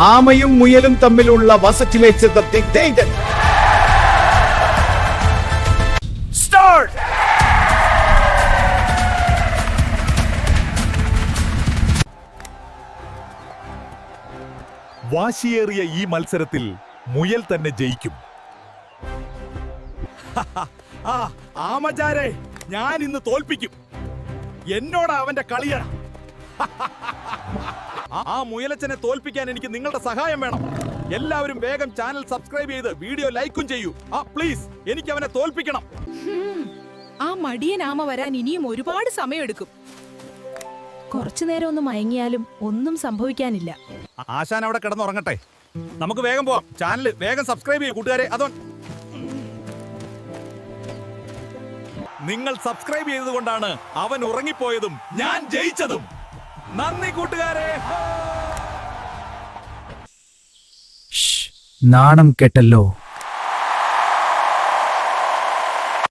ആമയും മുയലും തമ്മിലുള്ള വസറ്റിലെ സ്റ്റാർട്ട്. വാശിയേറിയ ഈ മത്സരത്തിൽ മുയൽ തന്നെ ജയിക്കും. ആമചാരെ, ഞാൻ ഇന്ന് തോൽപ്പിക്കും. എന്നോട് അവന്റെ കളിയാണ്. ആ മുയലച്ചനെ തോൽപ്പിക്കാൻ എനിക്ക് നിങ്ങളുടെ സഹായം വേണം. എല്ലാവരും വേഗം ചാനൽ സബ്സ്ക്രൈബ് ചെയ്ത് വീഡിയോ ലൈക്കും ചെയ്യൂ. പ്ലീസ്, എനിക്ക് അവനെ തോൽപ്പിക്കണം. ആ മടിയൻ ആമ വരാൻ ഇനിയും ഒരുപാട് സമയമെടുക്കും. കുറച്ചു നേരം ഒന്ന് മയങ്ങിയാലും ഒന്നും സംഭവിക്കാനില്ല. ആശാൻ അവിടെ കിടന്നുറങ്ങട്ടെ. നമുക്ക് വേഗം പോവാം. ചാനൽ വേഗം സബ്സ്ക്രൈബ് ചെയ്യൂ കൂട്ടുകാരെ. നിങ്ങൾ സബ്സ്ക്രൈബ് ചെയ്തതുകൊണ്ടാണ് അവൻ ഉറങ്ങിപ്പോയതും ഞാൻ ജയിച്ചതും. നന്ദി കൂട്ടുകാരെ. നാണം കെട്ടല്ലോ.